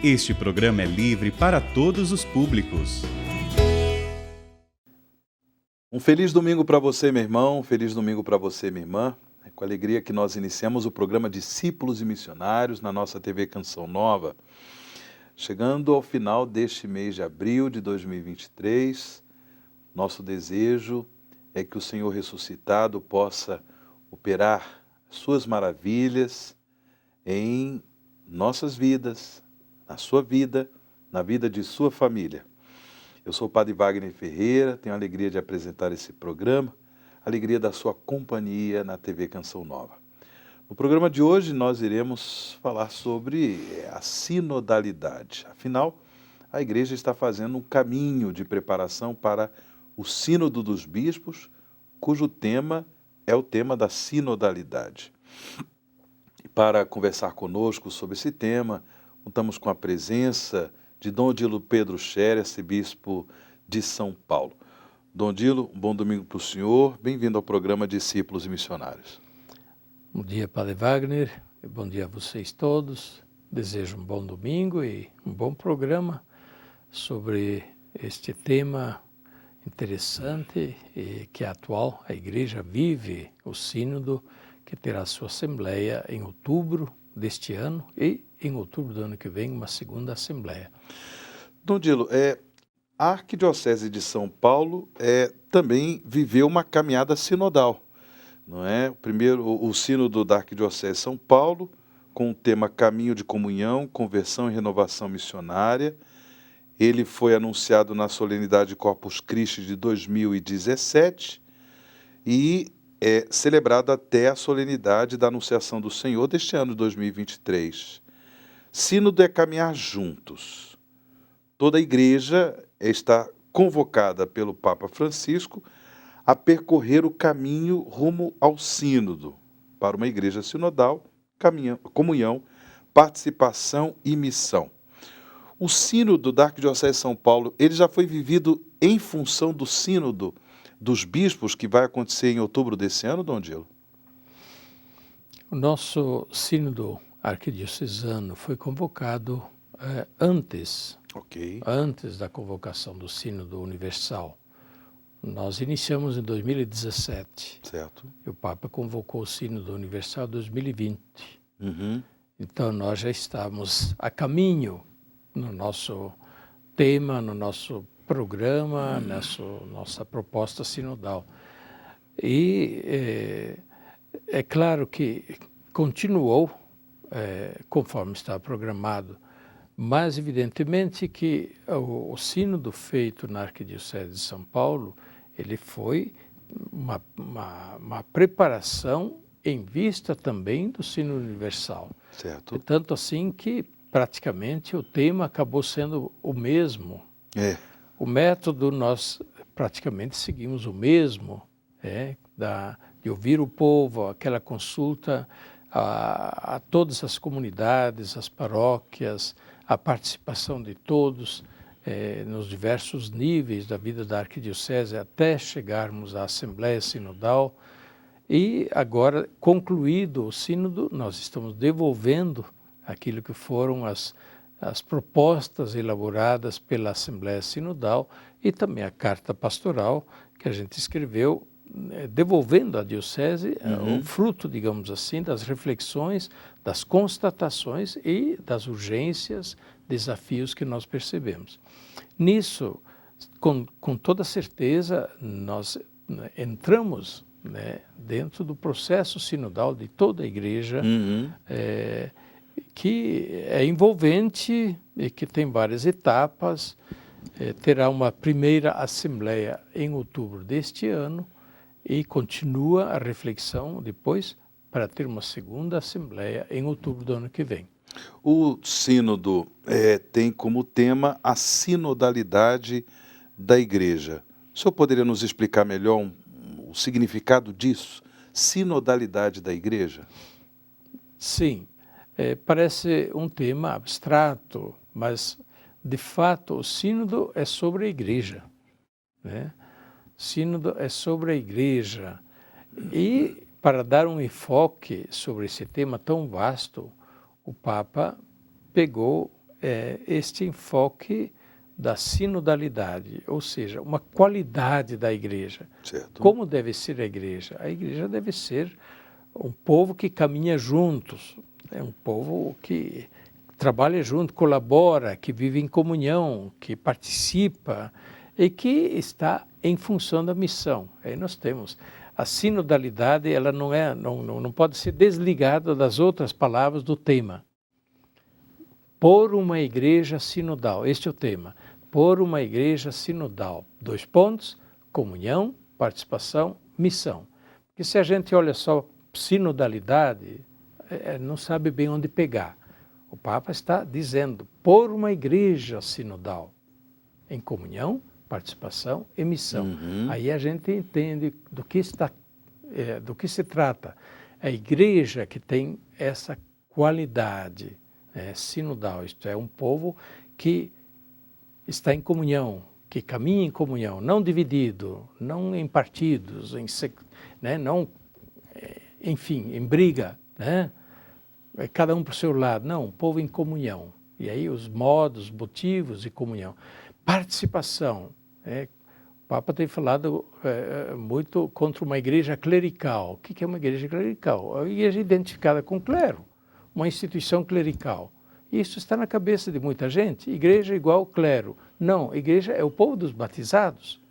Este programa é livre para todos os públicos. Um feliz domingo para você, meu irmão. Feliz domingo para você, minha irmã. É com alegria que nós iniciamos o programa Discípulos e Missionários na nossa TV Canção Nova. Chegando ao final deste mês de abril de 2023, nosso desejo é que o Senhor ressuscitado possa operar suas maravilhas em nossas vidas, na sua vida, na vida de sua família. Eu sou o Padre Wagner Ferreira, tenho a alegria de apresentar esse programa, a alegria da sua companhia na TV Canção Nova. No programa de hoje nós iremos falar sobre a sinodalidade. Afinal, a igreja está fazendo um caminho de preparação para o Sínodo dos Bispos, cujo tema é o tema da sinodalidade. E para conversar conosco sobre esse tema, contamos com a presença de Dom Odilo Pedro Scherer, arcebispo de São Paulo. Dom Odilo, um bom domingo para o senhor. Bem-vindo ao programa Discípulos e Missionários. Bom dia, Padre Wagner. Bom dia a vocês todos. Desejo um bom domingo e um bom programa sobre este tema interessante e que é atual. A Igreja vive o Sínodo, que terá sua Assembleia em outubro deste ano e em outubro do ano que vem uma segunda Assembleia. Dom Odilo, a Arquidiocese de São Paulo também viveu uma caminhada sinodal, não é? O Sínodo da Arquidiocese de São Paulo, com o tema Caminho de Comunhão, Conversão e Renovação Missionária. Ele foi anunciado na solenidade de Corpus Christi de 2017 e é celebrado até a solenidade da Anunciação do Senhor deste ano de 2023. Sínodo é caminhar juntos. Toda a igreja está convocada pelo Papa Francisco a percorrer o caminho rumo ao sínodo, para uma igreja sinodal, comunhão, participação e missão. O sínodo da Arquidiocese de São Paulo, ele já foi vivido em função do sínodo dos bispos, que vai acontecer em outubro desse ano, Dom Odilo? O nosso sínodo arquidiocesano foi convocado antes da convocação do Sínodo Universal. Nós iniciamos em 2017. Certo. E o Papa convocou o Sínodo Universal em 2020. Uhum. Então nós já estamos a caminho no nosso tema, no nosso programa, nossa proposta sinodal. E é claro que continuou conforme estava programado, mas evidentemente que o sínodo feito na Arquidiocese de São Paulo, ele foi uma preparação em vista também do Sínodo Universal. Certo. E tanto assim que praticamente o tema acabou sendo o mesmo. O método nós praticamente seguimos o mesmo, de ouvir o povo, aquela consulta a todas as comunidades, as paróquias, a participação de todos nos diversos níveis da vida da Arquidiocese até chegarmos à Assembleia Sinodal. E agora, concluído o sínodo, nós estamos devolvendo aquilo que foram as propostas elaboradas pela Assembleia Sinodal e também a carta pastoral que a gente escreveu, devolvendo à Diocese o fruto, digamos assim, das reflexões, das constatações e das urgências, desafios que nós percebemos. Nisso, com toda certeza, nós entramos dentro do processo sinodal de toda a Igreja, que é envolvente e que tem várias etapas. Terá uma primeira assembleia em outubro deste ano e continua a reflexão depois para ter uma segunda assembleia em outubro do ano que vem. O sínodo tem como tema a sinodalidade da Igreja. O senhor poderia nos explicar melhor o significado disso? Sinodalidade da Igreja? Sim, parece um tema abstrato, mas de fato o sínodo é sobre a Igreja, né? Sínodo é sobre a Igreja e para dar um enfoque sobre esse tema tão vasto, o Papa pegou este enfoque da sinodalidade, ou seja, uma qualidade da igreja. Certo. Como deve ser a igreja? A igreja deve ser um povo que caminha juntos, é um povo que trabalha junto, colabora, que vive em comunhão, que participa e que está em função da missão. Aí nós temos a sinodalidade, ela não pode ser desligada das outras palavras do tema. Por uma igreja sinodal, este é o tema. Por uma igreja sinodal. 2 pontos, comunhão, participação, missão. Porque se a gente olha só sinodalidade, não sabe bem onde pegar. O Papa está dizendo, por uma igreja sinodal, em comunhão, participação e missão. Uhum. Aí a gente entende do que se trata. A igreja que tem essa qualidade sinodal, isto é, um povo que está em comunhão, que caminha em comunhão, não dividido, não em partidos, não, enfim, em briga, né? Cada um para o seu lado. Não, um povo em comunhão. E aí os modos, motivos de comunhão. Participação. O Papa tem falado muito contra uma igreja clerical. O que é uma igreja clerical? A igreja identificada com o clero, uma instituição clerical. Isso está na cabeça de muita gente. Igreja igual clero. Não, igreja é o povo dos batizados.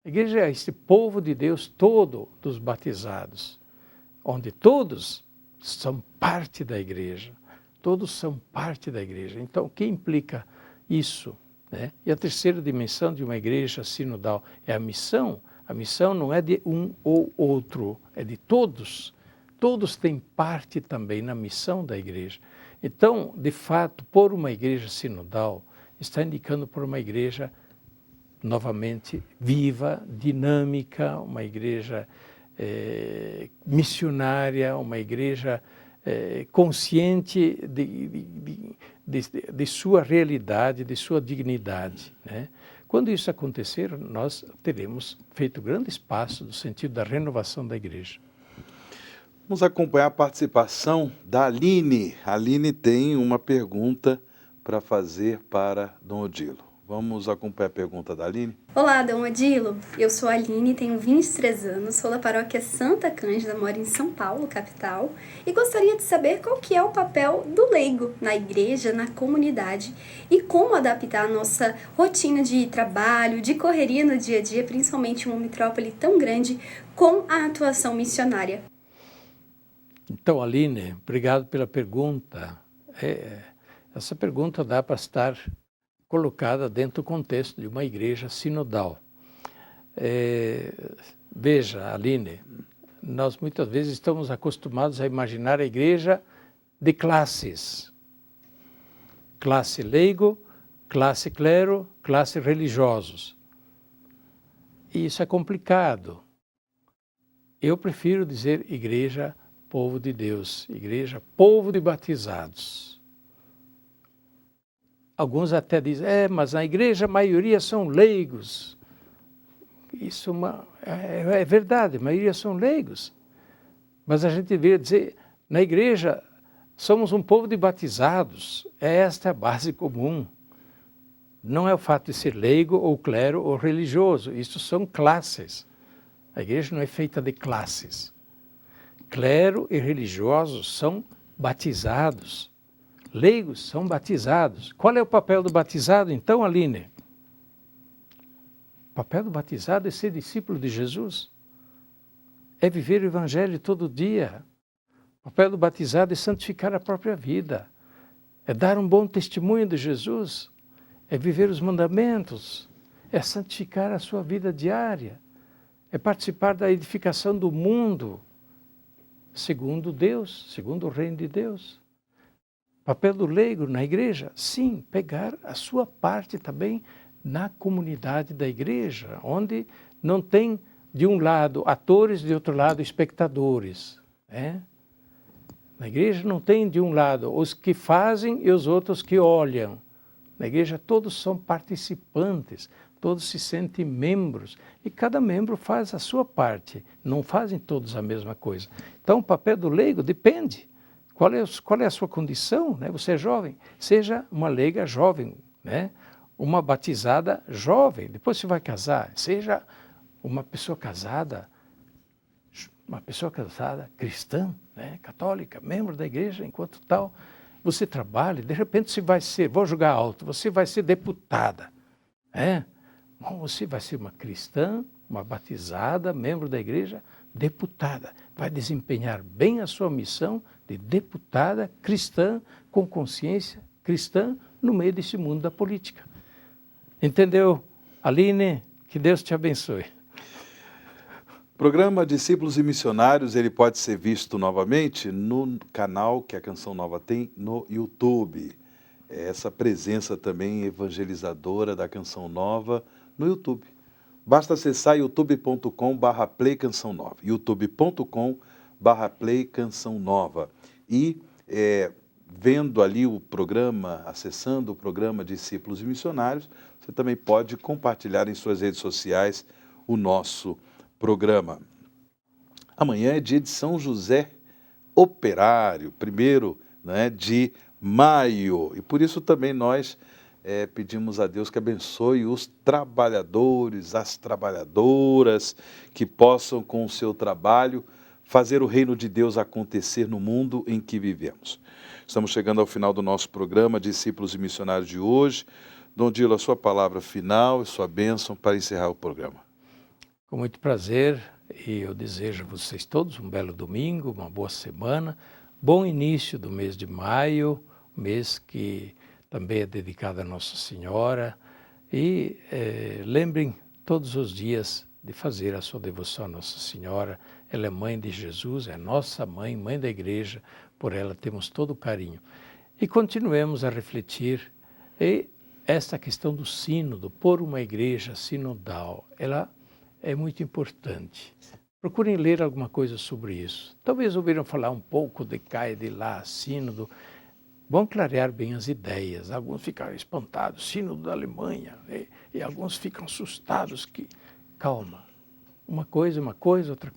A igreja é esse povo de Deus todo dos batizados, onde todos são parte da igreja. Todos são parte da igreja. Então, o que implica isso? E a terceira dimensão de uma igreja sinodal é a missão. A missão não é de um ou outro, é de todos. Todos têm parte também na missão da igreja. Então, de fato, por uma igreja sinodal, está indicando por uma igreja, novamente, viva, dinâmica, uma igreja missionária, uma igreja consciente de sua realidade, de sua dignidade, né? Quando isso acontecer, nós teremos feito grandes passos no sentido da renovação da igreja. Vamos acompanhar a participação da Aline. A Aline tem uma pergunta para fazer para Dom Odilo. Vamos acompanhar a pergunta da Aline? Olá, Dom Odilo. Eu sou a Aline, tenho 23 anos, sou da paróquia Santa Cândida, moro em São Paulo, capital, e gostaria de saber qual que é o papel do leigo na igreja, na comunidade, e como adaptar a nossa rotina de trabalho, de correria no dia a dia, principalmente em uma metrópole tão grande, com a atuação missionária. Então, Aline, obrigado pela pergunta. Essa pergunta dá para estar colocada dentro do contexto de uma igreja sinodal. Veja, Aline, nós muitas vezes estamos acostumados a imaginar a igreja de classes. Classe leigo, classe clero, classe religiosos. E isso é complicado. Eu prefiro dizer igreja povo de Deus, igreja povo de batizados. Alguns até dizem, mas na igreja a maioria são leigos. Isso é verdade, a maioria são leigos. Mas a gente deveria dizer, na igreja somos um povo de batizados. Esta é a base comum. Não é o fato de ser leigo ou clero ou religioso. Isso são classes. A igreja não é feita de classes. Clero e religiosos são batizados. Leigos são batizados. Qual é o papel do batizado, então, Aline? O papel do batizado é ser discípulo de Jesus. É viver o evangelho todo dia. O papel do batizado é santificar a própria vida. É dar um bom testemunho de Jesus. É viver os mandamentos. É santificar a sua vida diária. É participar da edificação do mundo segundo Deus, segundo o reino de Deus. Papel do leigo na igreja? Sim, pegar a sua parte também na comunidade da igreja, onde não tem de um lado atores, de outro lado espectadores. Na igreja não tem de um lado os que fazem e os outros que olham. Na igreja todos são participantes, todos se sentem membros e cada membro faz a sua parte, não fazem todos a mesma coisa. Então o papel do leigo depende. Qual é a sua condição? Né? Você é jovem, seja uma leiga jovem, né? Uma batizada jovem, depois você vai casar, seja uma pessoa casada cristã, né? Católica, membro da igreja, enquanto tal, você trabalha, de repente você vai ser, vou jogar alto, você vai ser deputada, né? Bom, você vai ser uma cristã, uma batizada, membro da igreja, deputada, vai desempenhar bem a sua missão de deputada cristã, com consciência cristã, no meio desse mundo da política. Entendeu, Aline? Que Deus te abençoe. O programa Discípulos e Missionários, ele pode ser visto novamente no canal que a Canção Nova tem no YouTube. Essa presença também evangelizadora da Canção Nova no YouTube. Basta acessar youtube.com/Play Canção Nova, youtube.com/Play Canção Nova. E vendo ali o programa, acessando o programa Discípulos e Missionários, você também pode compartilhar em suas redes sociais o nosso programa. Amanhã é dia de São José Operário, 1º, né, de maio. E por isso também nós pedimos a Deus que abençoe os trabalhadores, as trabalhadoras, que possam com o seu trabalho fazer o reino de Deus acontecer no mundo em que vivemos. Estamos chegando ao final do nosso programa Discípulos e Missionários de hoje. Dom Dilo, a sua palavra final e sua bênção para encerrar o programa. Com muito prazer, e eu desejo a vocês todos um belo domingo, uma boa semana, bom início do mês de maio, mês que também é dedicado a Nossa Senhora, e lembrem todos os dias de fazer a sua devoção a Nossa Senhora. Ela é mãe de Jesus, é nossa mãe, mãe da igreja, por ela temos todo o carinho. E continuemos a refletir, e esta questão do sínodo, por uma igreja sinodal, ela é muito importante. Procurem ler alguma coisa sobre isso. Talvez ouviram falar um pouco de cá e de lá, sínodo. Vão clarear bem as ideias. Alguns ficaram espantados, sínodo da Alemanha, e alguns ficam assustados. Calma, uma coisa, outra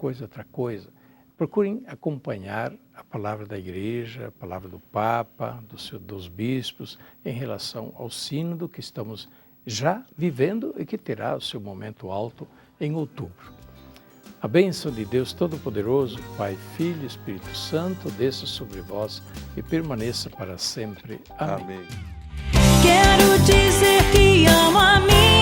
coisa. Procurem acompanhar a palavra da igreja, a palavra do Papa, dos bispos, em relação ao sínodo que estamos já vivendo e que terá o seu momento alto em outubro. A bênção de Deus Todo-Poderoso, Pai, Filho e Espírito Santo, desça sobre vós e permaneça para sempre. Amém. Amém. Quero dizer que amo a mim.